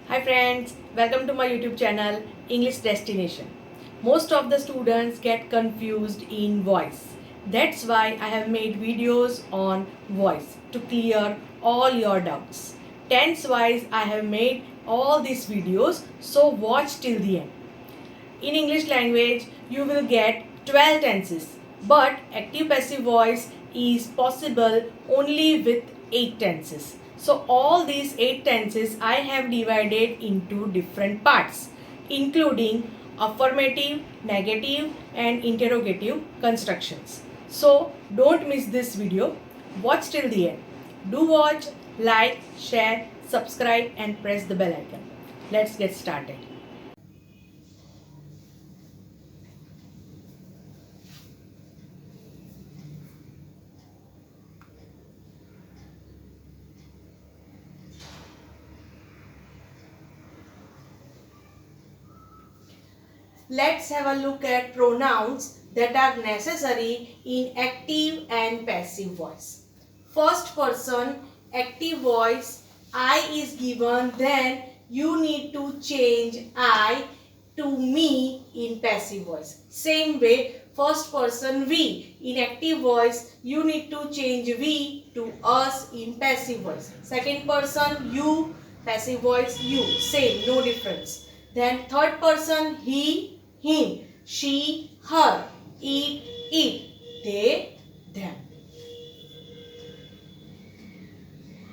Hi friends, welcome to my YouTube channel English Destination. Most of the students get confused in voice. That's why I have made videos on voice to clear all your doubts. Tense wise I have made all these videos, so watch till the end. In English language, you will get 12 tenses, but active passive voice is possible only with 8 tenses. So all these 8 tenses I have divided into different parts, including affirmative, negative and interrogative constructions. So don't miss this video. Watch till the end. Do watch, like, share, subscribe and press the bell icon. Let's get started. Let's have a look at pronouns that are necessary in active and passive voice. First person, active voice, I is given, then you need to change I to me in passive voice. Same way, first person we, in active voice, you need to change we to us in passive voice. Second person you, passive voice you, same, no difference. Then third person he, him, she, her, it, they, them.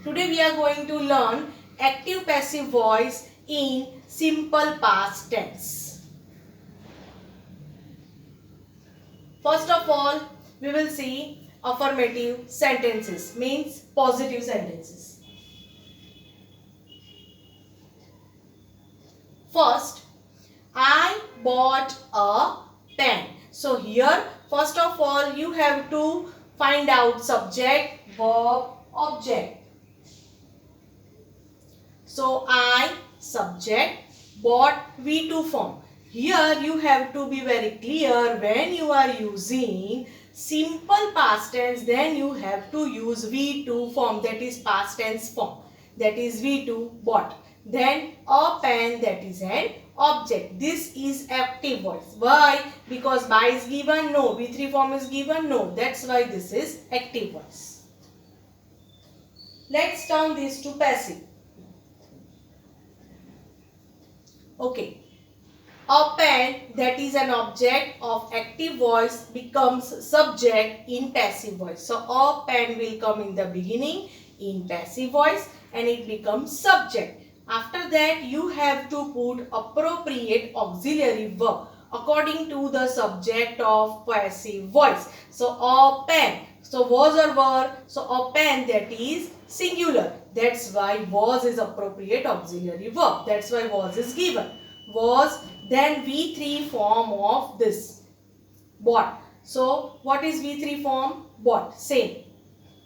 Today we are going to learn active passive voice in simple past tense. First of all, we will see affirmative sentences, means positive sentences. First, I bought a pen. So here, first of all, you have to find out subject, verb, object. So I, subject, bought, V2 form. Here you have to be very clear when you are using simple past tense, then you have to use V2 form, that is past tense form. That is V2 bought. Then a pen, that is an object. This is active voice. Why? Because by is given? No. V3 form is given? No. That's why this is active voice. Let's turn this to passive. Okay. A pen, that is an object of active voice, becomes subject in passive voice. So a pen will come in the beginning in passive voice and it becomes subject. After that you have to put appropriate auxiliary verb according to the subject of passive voice. So a pen, so was or were, so a pen, that is singular. That's why was is appropriate auxiliary verb. That's why was is given. Was, then V3 form of this, bought. So what is V3 form? Bought, same.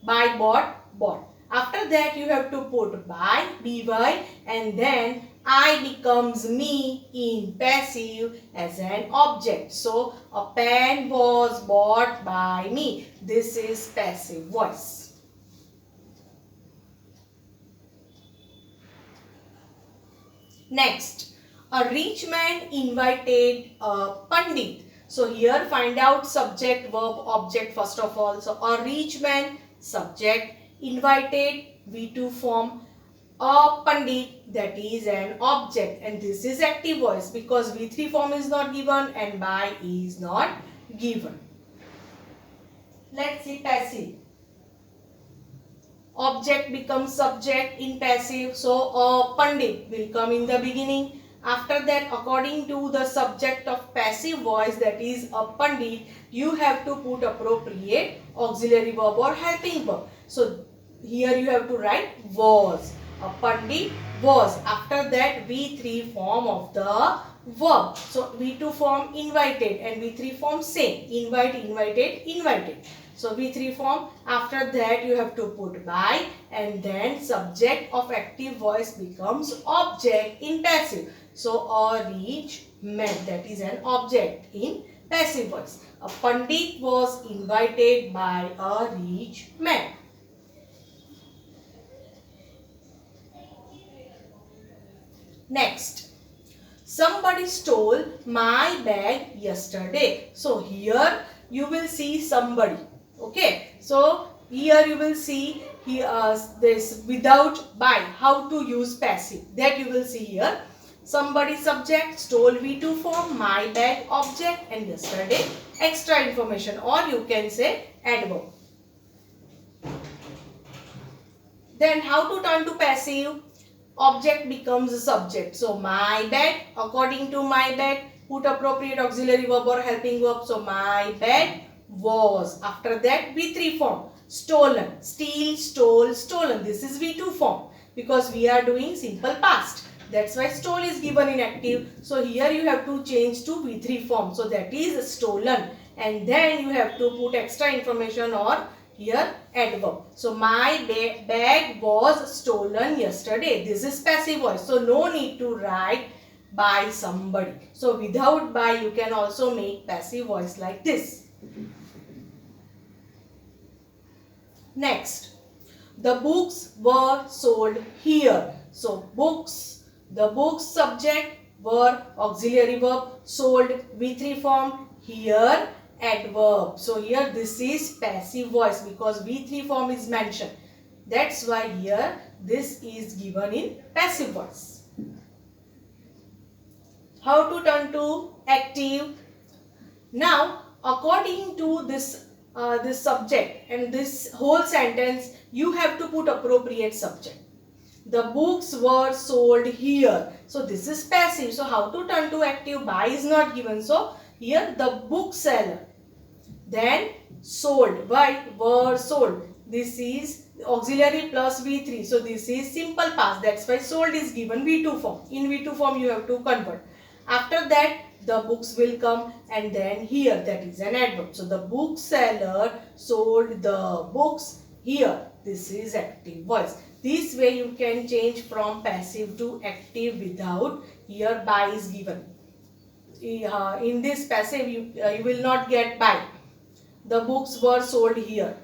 Buy, bought, bought. After that you have to put by, by, and then I becomes me in passive as an object. So a pen was bought by me. This is passive voice. Next, a rich man invited a pandit. So here find out subject, verb, object first of all. So a rich man, subject, invited, V2 form, a pandit, that is an object, and this is active voice because V3 form is not given and by is not given. Let's see passive. Object becomes subject in passive, so a pandit will come in the beginning. After that, according to the subject of passive voice, that is a pandit, you have to put appropriate auxiliary verb or helping verb. So here you have to write was. A pandit was. After that, V3 form of the verb. So V2 form invited and V3 form same. Invite, invited, invited. So V3 form, after that you have to put by and then subject of active voice becomes object in passive. So a rich man, that is an object in passive voice. A pandit was invited by a rich man. Next, somebody stole my bag yesterday. So here you will see somebody. Okay. So here you will see this without by, how to use passive, that you will see here. Somebody subject, stole V2 form, my bag object, and yesterday extra information, or you can say adverb. Then how to turn to passive? Object becomes a subject. So my bag, according to my bag, put appropriate auxiliary verb or helping verb. So my bag was. After that V3 form. Stolen. Steal, stole, stolen. This is V2 form because we are doing simple past. That's why stole is given in active. So here you have to change to V3 form. So that is stolen. And then you have to put extra information or here adverb. So my bag was stolen yesterday. This is passive voice. So no need to write by somebody. So without by you can also make passive voice like this. Next, the books were sold here. So books, the books subject, were auxiliary verb, sold V3 form, here adverb. So here this is passive voice because V3 form is mentioned. That's why here this is given in passive voice. How to turn to active? Now according to this subject and this whole sentence, you have to put appropriate subject. The books were sold here. So this is passive. So how to turn to active? By is not given. So here the bookseller. Then sold. Why? Were sold. This is auxiliary plus V3. So this is simple past. That's why sold is given V2 form. In V2 form you have to convert. After that the books will come and then here that is an adverb. So the bookseller sold the books here. This is active voice. This way you can change from passive to active without here by is given. In this passive you will not get by. The books were sold here.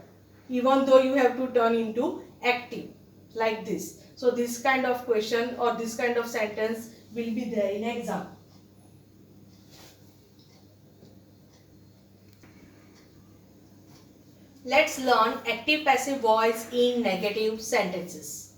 Even though you have to turn into active like this. So this kind of question or this kind of sentence will be there in exam. Let's learn active passive voice in negative sentences.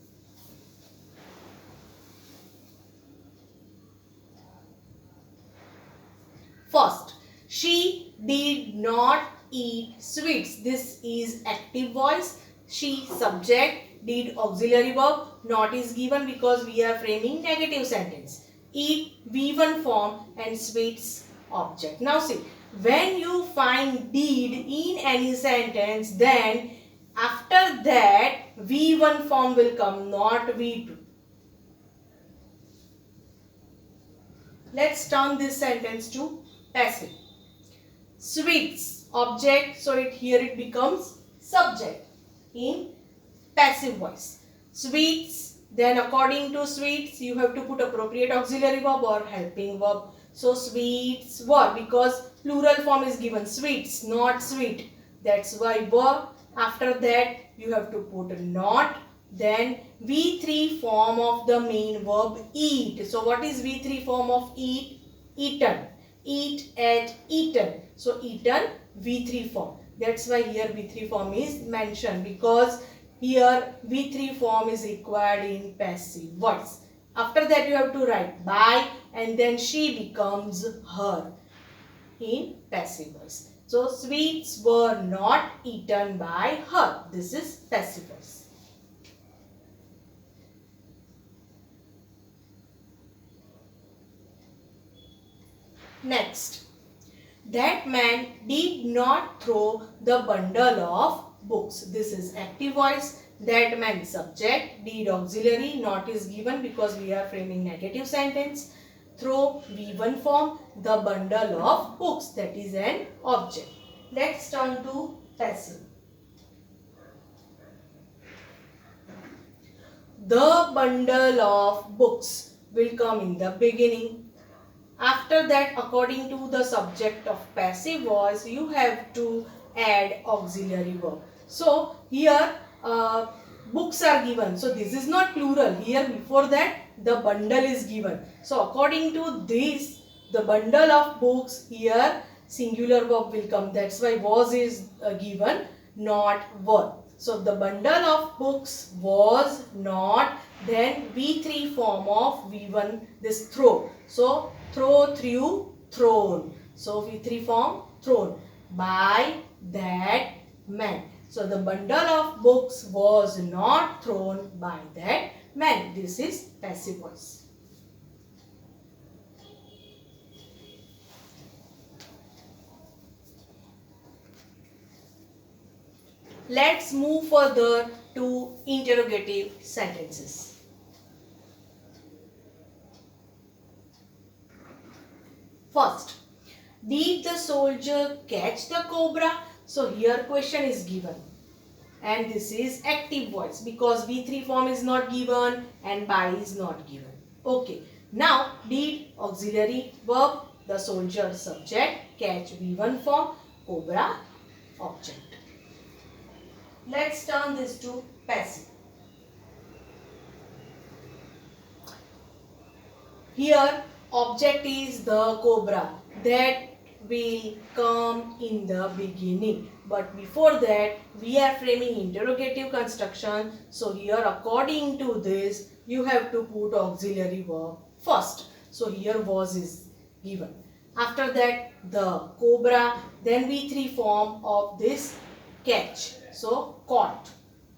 First, she did not eat sweets. This is active voice. She subject, did auxiliary verb, not is given because we are framing negative sentence. Eat V1 form and sweets object. Now see, when you find did in any sentence, then after that V1 form will come, not V2. Let's turn this sentence to passive. Sweets object, so here it becomes subject in passive voice. Sweets, then according to sweets you have to put appropriate auxiliary verb or helping verb. So sweets were, because plural form is given, sweets, not sweet. That's why were. After that you have to put not, then V3 form of the main verb eat. So what is V3 form of eat? Eaten. Eat, ate, eaten. So eaten, V3 form. That's why here V3 form is mentioned, because here V3 form is required in passive voice. After that you have to write by and then she becomes her in passive voice. So sweets were not eaten by her. This is passive voice. Next, that man did not throw the bundle of books. This is active voice. That man subject, did auxiliary, not is given because we are framing negative sentence. Throw V1 form, the bundle of books, that is an object. Let's turn to passive. The bundle of books will come in the beginning. After that, according to the subject of passive voice, you have to add auxiliary verb. So here books are given. So this is not plural. Here before that the bundle is given. So according to this, the bundle of books, here singular verb will come. That's why was is given, not were. So the bundle of books was not, then V3 form of V1, this throw. So throw, threw, thrown. So V3 form thrown by that man. So the bundle of books was not thrown by that man. This is passive voice. Let's move further to interrogative sentences. First, did the soldier catch the cobra? So here question is given. And this is active voice because V3 form is not given and by is not given. Okay. Now, did auxiliary verb, the soldier subject, catch V1 form, cobra object. Let's turn this to passive. Here object is the cobra that will come in the beginning. But before that we are framing interrogative construction. So here according to this you have to put auxiliary verb first. So here was is given. After that the cobra, then V3 form of this catch. So caught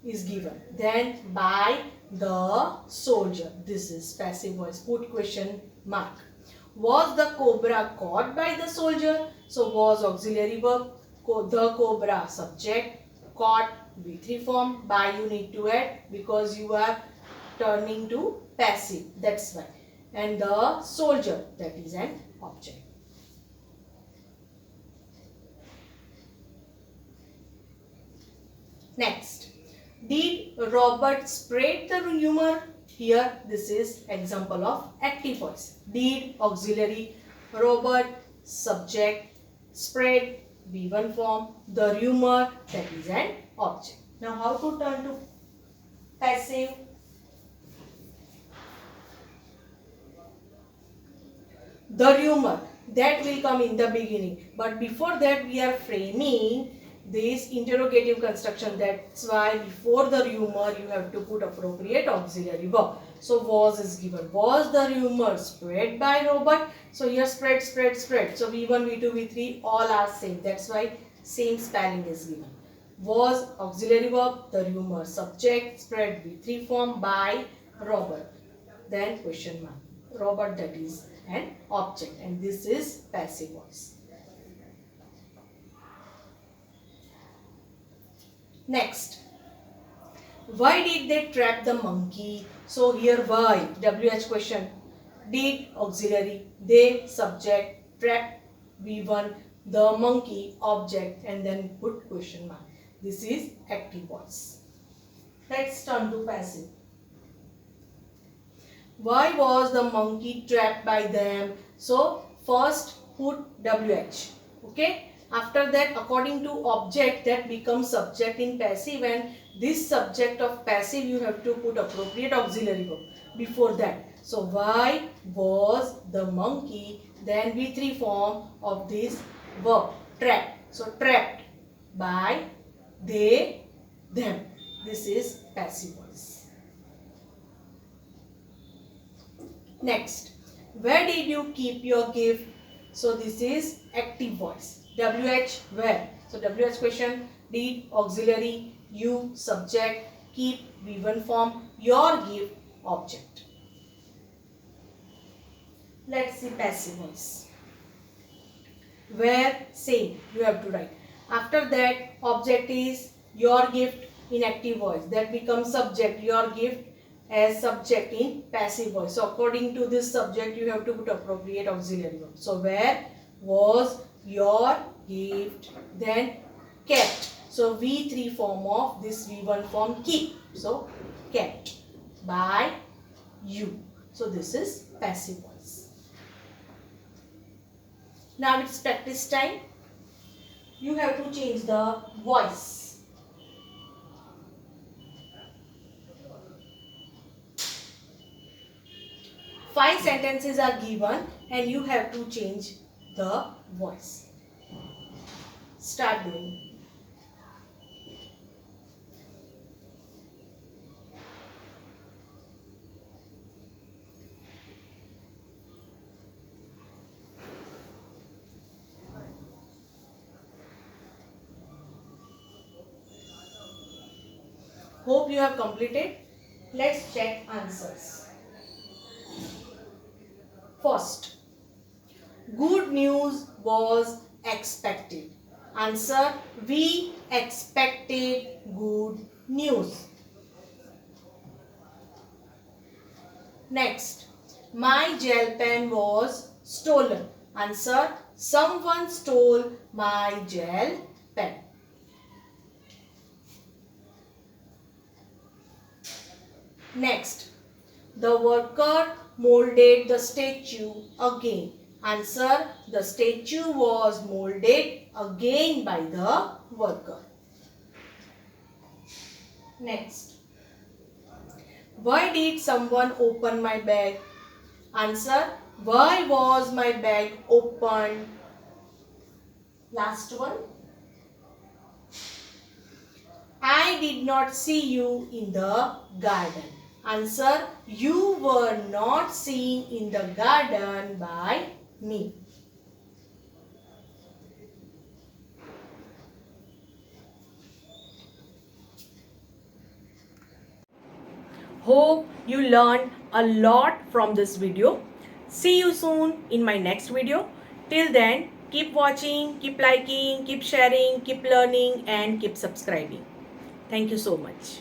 is given. Then by the soldier. This is passive voice. Put question mark. Was the cobra caught by the soldier? So was auxiliary verb. The cobra subject. Caught V3 form. By you need to add because you are turning to passive. That's why. And the soldier, that is an object. Next, did Robert spread the rumor? Here this is example of active voice. Did auxiliary, Robert subject, spread V1 form, the rumor, that is an object. Now how to turn to passive? The rumor, that will come in the beginning. But before that we are framing this interrogative construction. That's why before the rumor you have to put appropriate auxiliary verb. So was is given. Was the rumor spread by Robert? So here spread, spread, spread. So V1, V2, V3 all are same. That's why same spelling is given. Was auxiliary verb, the rumor subject, spread V3 form by Robert. Then question mark. Robert, that is an object, and this is passive voice. Next, why did they trap the monkey? So here why, WH question. Did auxiliary, they subject, trap V1, the monkey object, and then put question mark. This is active voice. Let's turn to passive. Why was the monkey trapped by them? So first put WH. Okay. After that, according to object, that becomes subject in passive, and this subject of passive you have to put appropriate auxiliary verb before that. So why was the monkey, then V3 form of this verb, trapped. So trapped by they, them. This is passive voice. Next, where did you keep your gift? So this is active voice. WH, where? So WH question, did auxiliary, you subject, keep V1 form, your gift object. Let's see passive voice. Where, same, you have to write. After that, object is your gift in active voice. That becomes subject, your gift as subject in passive voice. So according to this subject, you have to put appropriate auxiliary verb. So where was your gift, then kept. So V3 form of this V1 form, keep. So kept by you. So this is passive voice. Now it's practice time. You have to change the voice. 5 sentences are given and you have to change the voice. Start doing. Hope you have completed. Let's check answers. First, good news was expected. Answer, we expected good news. Next, my gel pen was stolen. Answer, someone stole my gel pen. Next, the worker molded the statue again. Answer, the statue was molded again by the worker. Next, why did someone open my bag? Answer, why was my bag opened? Last one. I did not see you in the garden. Answer, you were not seen in the garden by me. Hope you learned a lot from this video. See you soon in my next video. Till then, keep watching, keep liking, keep sharing, keep learning and keep subscribing. Thank you so much.